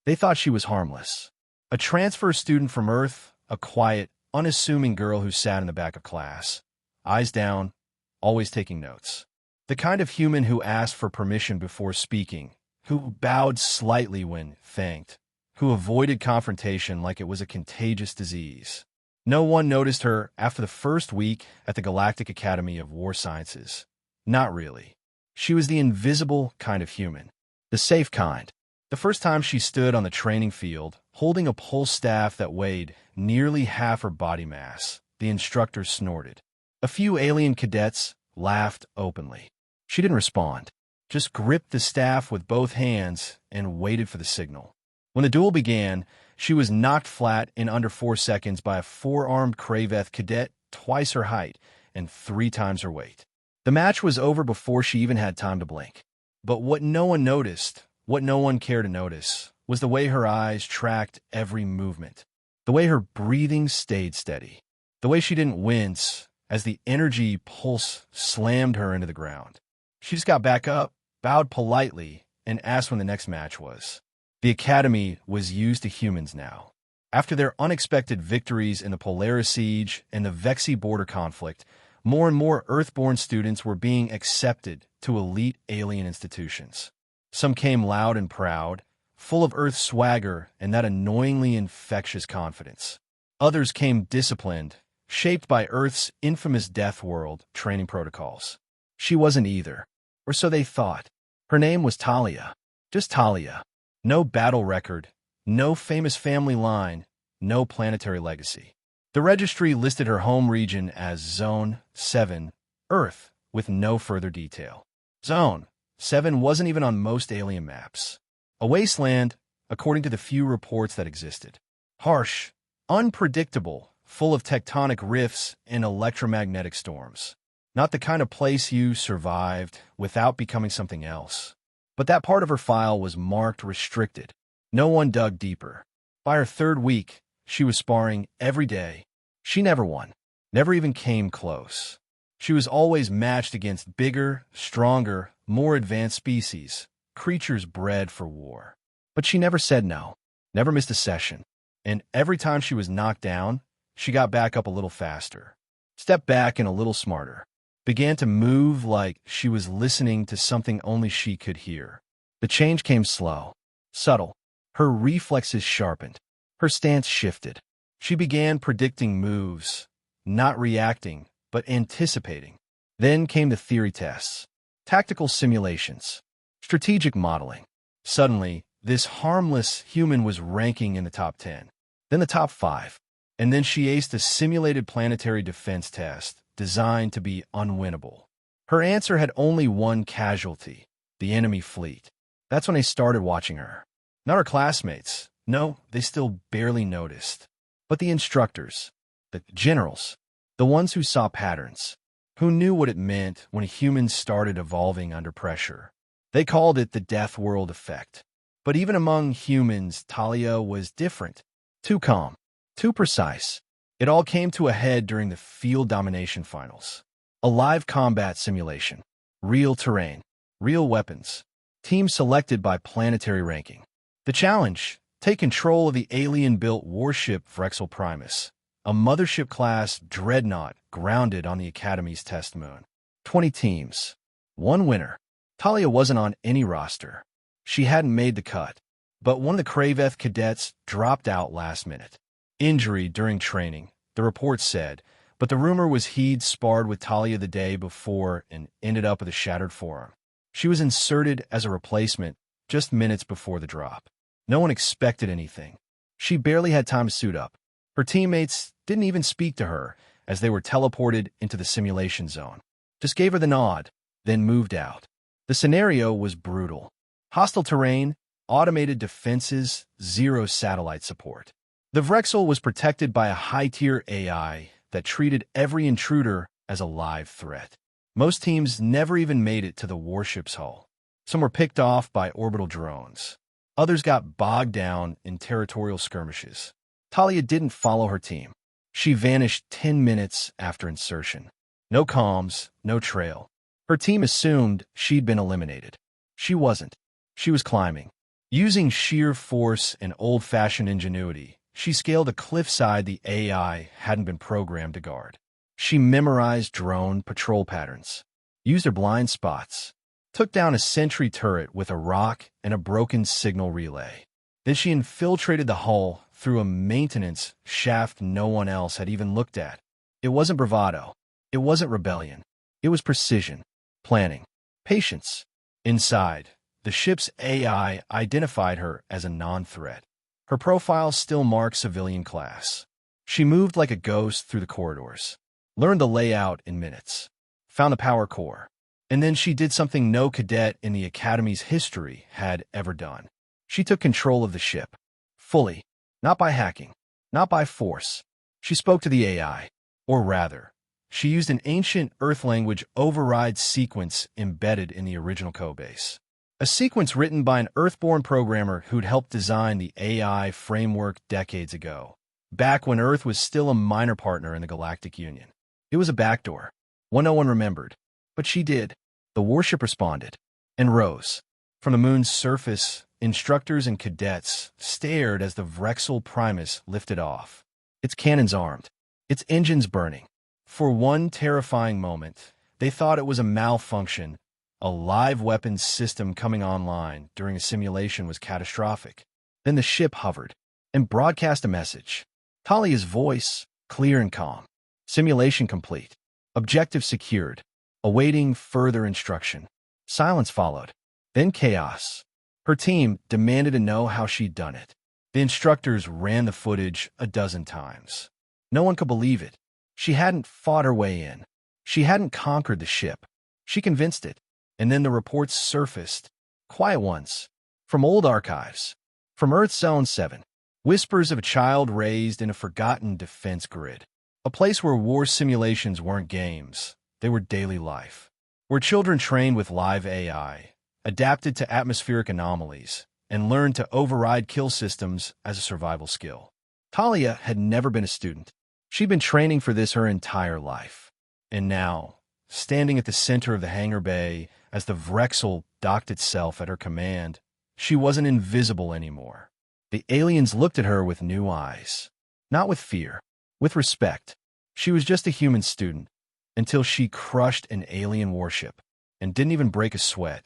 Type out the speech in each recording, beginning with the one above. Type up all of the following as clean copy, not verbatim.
They thought she was harmless. A transfer student from Earth, a quiet, unassuming girl who sat in the back of class, eyes down, always taking notes. The kind of human who asked for permission before speaking, who bowed slightly when thanked, who avoided confrontation like it was a contagious disease. No one noticed her after the first week at the Galactic Academy of War Sciences. Not really. She was the invisible kind of human, the safe kind. The first time she stood on the training field, holding a pulse staff that weighed nearly half her body mass, the instructor snorted. A few alien cadets laughed openly. She didn't respond, just gripped the staff with both hands and waited for the signal. When the duel began, she was knocked flat in under 4 seconds by a 4-armed Kraveth cadet twice her height and 3 times her weight. The match was over before she even had time to blink. But what no one noticed, what no one cared to notice, was the way her eyes tracked every movement, the way her breathing stayed steady, the way she didn't wince as the energy pulse slammed her into the ground. She just got back up, bowed politely, and asked when the next match was. The Academy was used to humans now. After their unexpected victories in the Polaris Siege and the Vexi border conflict, more and more Earthborn students were being accepted to elite alien institutions. Some came loud and proud, full of Earth swagger and that annoyingly infectious confidence. Others came disciplined, shaped by Earth's infamous death world training protocols. She wasn't either, or so they thought. Her name was Talia. Just Talia. No battle record, no famous family line, no planetary legacy. The registry listed her home region as Zone 7, Earth, with no further detail. Zone 7 wasn't even on most alien maps. A wasteland, according to the few reports that existed. Harsh, unpredictable, full of tectonic rifts and electromagnetic storms. Not the kind of place you survived without becoming something else. But that part of her file was marked restricted. No one dug deeper. By her 3rd week, she was sparring every day. She never won, never even came close. She was always matched against bigger, stronger, more advanced species, creatures bred for war. But she never said no, never missed a session. And every time she was knocked down, she got back up a little faster, stepped back and a little smarter, began to move like she was listening to something only she could hear. The change came slow, subtle. Her reflexes sharpened. Her stance shifted. She began predicting moves, not reacting, but anticipating. Then came the theory tests, tactical simulations, strategic modeling. Suddenly, this harmless human was ranking in the top 10, then the top 5. And then she aced a simulated planetary defense test designed to be unwinnable. Her answer had only one casualty, the enemy fleet. That's when they started watching her. Not her classmates. No, they still barely noticed. But the instructors, the generals, the ones who saw patterns, who knew what it meant when humans started evolving under pressure. They called it the death world effect. But even among humans, Talia was different. Too calm, too precise. It all came to a head during the field domination finals. A live combat simulation, real terrain, real weapons, teams selected by planetary ranking. The challenge, take control of the alien-built warship Vrexel Primus, a mothership-class dreadnought grounded on the Academy's test moon. 20 teams. One winner. Talia wasn't on any roster. She hadn't made the cut, but one of the Kraveth cadets dropped out last minute. Injury during training, the report said, but the rumor was he'd sparred with Talia the day before and ended up with a shattered forearm. She was inserted as a replacement just minutes before the drop. No one expected anything. She barely had time to suit up. Her teammates didn't even speak to her as they were teleported into the simulation zone. Just gave her the nod, then moved out. The scenario was brutal. Hostile terrain, automated defenses, 0 satellite support. The Vrexel was protected by a high-tier AI that treated every intruder as a live threat. Most teams never even made it to the warship's hull. Some were picked off by orbital drones. Others got bogged down in territorial skirmishes. Talia didn't follow her team. She vanished 10 minutes after insertion. No comms, no trail. Her team assumed she'd been eliminated. She wasn't. She was climbing. Using sheer force and old-fashioned ingenuity, she scaled a cliffside the AI hadn't been programmed to guard. She memorized drone patrol patterns, used her blind spots, took down a sentry turret with a rock and a broken signal relay. Then she infiltrated the hull through a maintenance shaft no one else had even looked at. It wasn't bravado. It wasn't rebellion. It was precision, planning, patience. Inside, the ship's AI identified her as a non-threat. Her profile still marked civilian class. She moved like a ghost through the corridors, learned the layout in minutes, found the power core, and then she did something no cadet in the Academy's history had ever done. She took control of the ship, fully, not by hacking, not by force. She spoke to the AI, or rather, she used an ancient Earth language override sequence embedded in the original codebase. A sequence written by an Earthborn programmer who'd helped design the AI framework decades ago, back when Earth was still a minor partner in the Galactic Union. It was a backdoor, one no one remembered, but she did. The warship responded and rose. From the moon's surface, instructors and cadets stared as the Vrexel Primus lifted off, its cannons armed, its engines burning. For one terrifying moment, they thought it was a malfunction. A live weapons system coming online during a simulation was catastrophic. Then the ship hovered and broadcast a message. Talia's voice, clear and calm. Simulation complete. Objective secured. Awaiting further instruction. Silence followed. Then chaos. Her team demanded to know how she'd done it. The instructors ran the footage a dozen times. No one could believe it. She hadn't fought her way in. She hadn't conquered the ship. She convinced it. And then the reports surfaced. Quiet ones. From old archives. From Earth Zone 7. Whispers of a child raised in a forgotten defense grid. A place where war simulations weren't games. They were daily life. Where children trained with live AI, adapted to atmospheric anomalies, and learned to override kill systems as a survival skill. Talia had never been a student. She'd been training for this her entire life. And now, standing at the center of the hangar bay as the Vrexel docked itself at her command, she wasn't invisible anymore. The aliens looked at her with new eyes. Not with fear, with respect. She was just a human student, until she crushed an alien warship and didn't even break a sweat.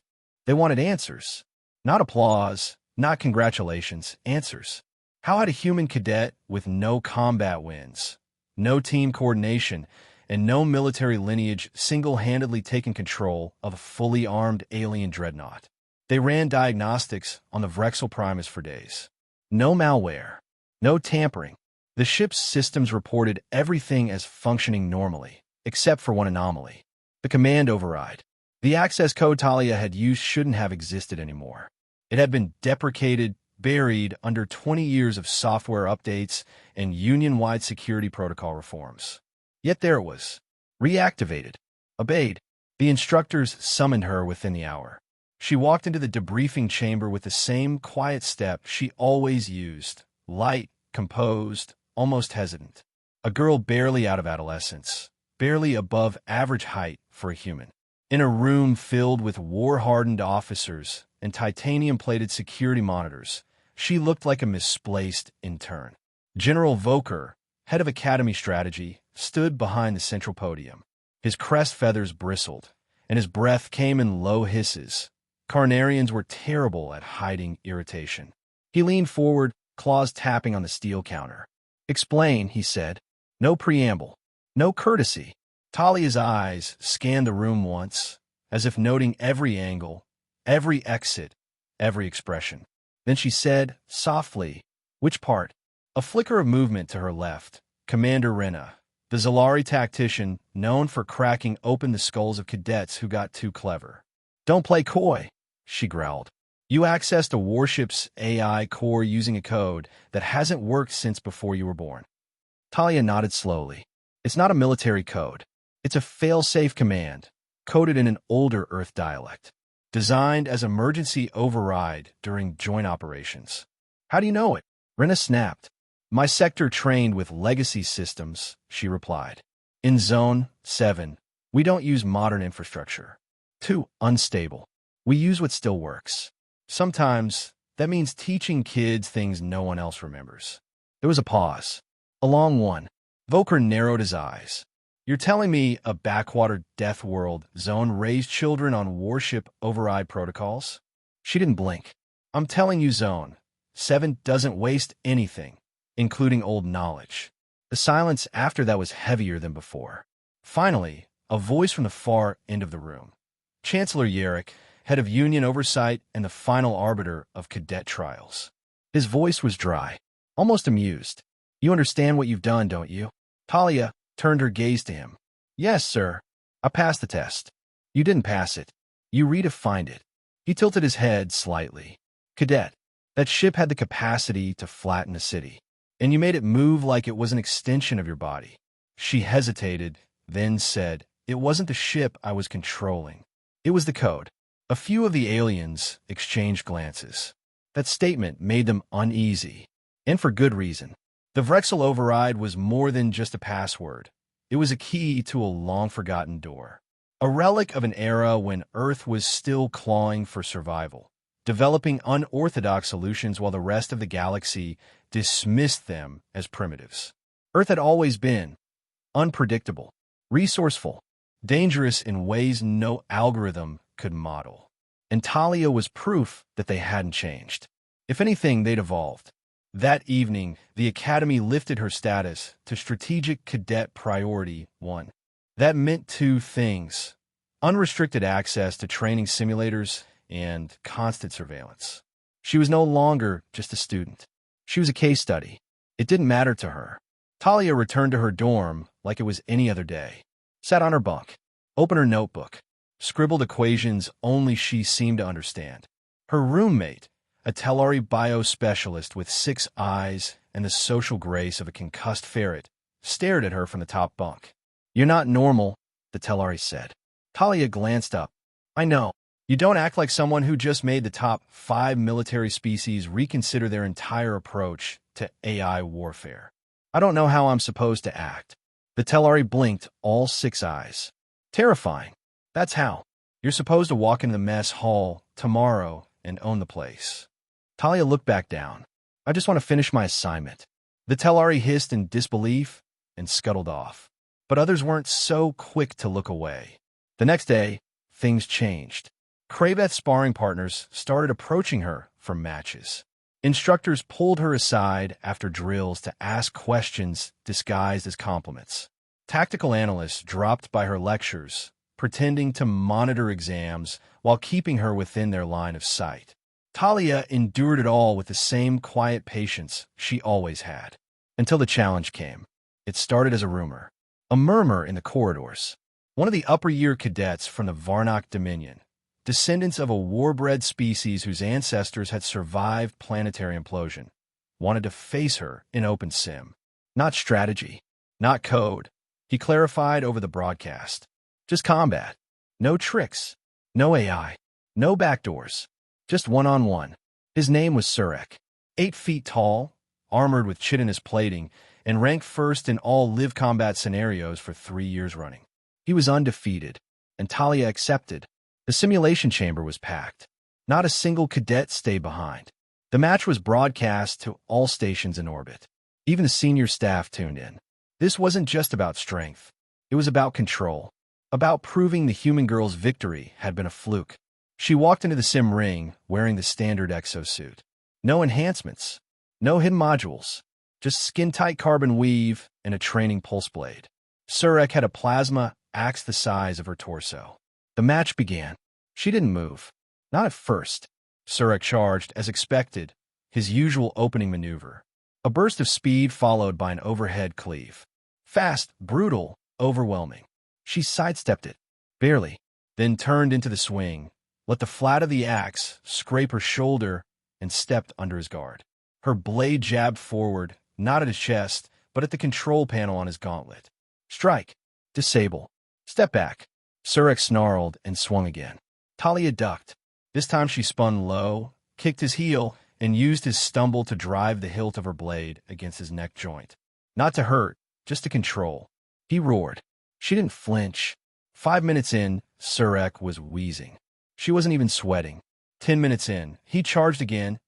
They wanted answers. Not applause, not congratulations, answers. How had a human cadet with no combat wins, no team coordination, and no military lineage single-handedly taken control of a fully armed alien dreadnought? They ran diagnostics on the Vrexel Primus for days. No malware, no tampering. The ship's systems reported everything as functioning normally, except for one anomaly. The command override. The access code Talia had used shouldn't have existed anymore. It had been deprecated, buried under 20 years of software updates and union-wide security protocol reforms. Yet there it was, reactivated, obeyed. The instructors summoned her within the hour. She walked into the debriefing chamber with the same quiet step she always used, light, composed, almost hesitant. A girl barely out of adolescence, barely above average height for a human. In a room filled with war-hardened officers and titanium-plated security monitors, she looked like a misplaced intern. General Volker, head of Academy strategy, stood behind the central podium. His crest feathers bristled, and his breath came in low hisses. Carnarians were terrible at hiding irritation. He leaned forward, claws tapping on the steel counter. "Explain," he said. No preamble, no courtesy. Talia's eyes scanned the room once, as if noting every angle, every exit, every expression. Then she said, softly, "Which part?" A flicker of movement to her left. Commander Rena, the Zalari tactician known for cracking open the skulls of cadets who got too clever. "Don't play coy," she growled. "You accessed a warship's AI core using a code that hasn't worked since before you were born." Talia nodded slowly. "It's not a military code. It's a fail-safe command, coded in an older Earth dialect, designed as emergency override during joint operations." "How do you know it?" Rena snapped. "My sector trained with legacy systems," she replied. "In Zone 7, we don't use modern infrastructure. Too unstable. We use what still works. Sometimes That means teaching kids things no one else remembers. There was a pause. A long one. Volker narrowed his eyes. You're telling me a backwater death world zone raised children on Warship override protocols? She didn't blink. I'm telling you, Zone 7 doesn't waste anything, including old knowledge. The silence after that was heavier than before. Finally, a voice from the far end of the room. Chancellor Yarrick, head of Union Oversight and the final arbiter of cadet trials. His voice was dry, almost amused. You understand what you've done, don't you? Talia turned her gaze to him. Yes, sir. I passed the test. You didn't pass it. You redefined it. He tilted his head slightly. Cadet, that ship had the capacity to flatten a city, and you made it move like it was an extension of your body. She hesitated, then said, It wasn't the ship I was controlling. It was the code. A few of the aliens exchanged glances. That statement made them uneasy, and for good reason. The Vrexel override was more than just a password. It was a key to a long-forgotten door. A relic of an era when Earth was still clawing for survival, developing unorthodox solutions while the rest of the galaxy dismissed them as primitives. Earth had always been unpredictable, resourceful, dangerous in ways no algorithm could model. And Talia was proof that they hadn't changed. If anything, they'd evolved. That evening, the Academy lifted her status to Strategic Cadet Priority 1. That meant two things: unrestricted access to training simulators and constant surveillance. She was no longer just a student. She was a case study. It didn't matter to her. Talia returned to her dorm like it was any other day. Sat on her bunk, opened her notebook, scribbled equations only she seemed to understand. Her roommate, a Telari biospecialist with 6 eyes and the social grace of a concussed ferret, stared at her from the top bunk. You're not normal, the Telari said. Talia glanced up. I know. You don't act like someone who just made the top 5 military species reconsider their entire approach to AI warfare. I don't know how I'm supposed to act. The Telari blinked all 6 eyes. Terrifying. That's how. You're supposed to walk into the mess hall tomorrow and own the place. Talia looked back down. I just want to finish my assignment. The Telari hissed in disbelief and scuttled off. But others weren't so quick to look away. The next day, things changed. Kraveth's sparring partners started approaching her for matches. Instructors pulled her aside after drills to ask questions disguised as compliments. Tactical analysts dropped by her lectures, pretending to monitor exams while keeping her within their line of sight. Talia endured it all with the same quiet patience she always had. Until the challenge came. It started as a rumor. A murmur in the corridors. One of the upper-year cadets from the Varnock Dominion, descendants of a war-bred species whose ancestors had survived planetary implosion, wanted to face her in open sim. Not strategy, not code, he clarified over the broadcast. Just combat. No tricks, no AI, no backdoors. Just one-on-one. His name was Surek. 8 feet tall, armored with chitinous plating, and ranked first in all live combat scenarios for 3 years running. He was undefeated, and Talia accepted. The simulation chamber was packed. Not a single cadet stayed behind. The match was broadcast to all stations in orbit. Even the senior staff tuned in. This wasn't just about strength. It was about control, about proving the human girl's victory had been a fluke. She walked into the sim ring wearing the standard exosuit. No enhancements, no hidden modules, just skin-tight carbon weave and a training pulse blade. Surek had a plasma axe the size of her torso. The match began. She didn't move. Not at first. Surek charged, as expected, his usual opening maneuver. A burst of speed followed by an overhead cleave. Fast, brutal, overwhelming. She sidestepped it, barely, then turned into the swing, let the flat of the axe scrape her shoulder, and stepped under his guard. Her blade jabbed forward, not at his chest, but at the control panel on his gauntlet. Strike. Disable. Step back. Surek snarled and swung again. Talia ducked. This time she spun low, kicked his heel, and used his stumble to drive the hilt of her blade against his neck joint. Not to hurt, just to control. He roared. She didn't flinch. 5 minutes in, Surek was wheezing. She wasn't even sweating. 10 minutes in, he charged again,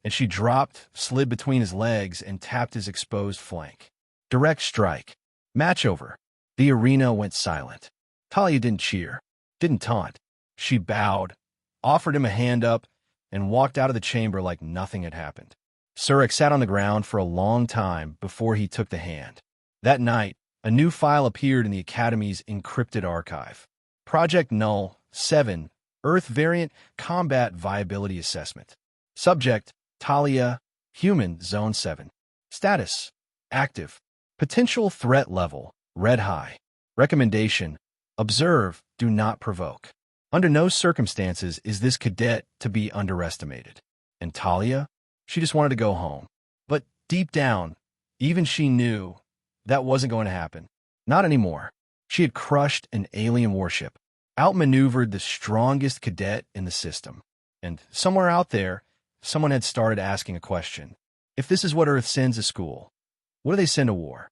and she dropped, slid between his legs, and tapped his exposed flank. Direct strike. Match over. The arena went silent. Talia didn't cheer, didn't taunt. She bowed, offered him a hand up, and walked out of the chamber like nothing had happened. Surik sat on the ground for a long time before he took the hand. That night, a new file appeared in the Academy's encrypted archive. Project Null 7, Earth Variant Combat Viability Assessment. Subject, Talia, Human, Zone 7. Status, Active. Potential threat level, Red High. Recommendation, Observe, do not provoke. Under no circumstances is this cadet to be underestimated. And Talia? She just wanted to go home. But deep down, even she knew that wasn't going to happen. Not anymore. She had crushed an alien warship, outmaneuvered the strongest cadet in the system. And somewhere out there, someone had started asking a question. If this is what Earth sends a school, what do they send a war?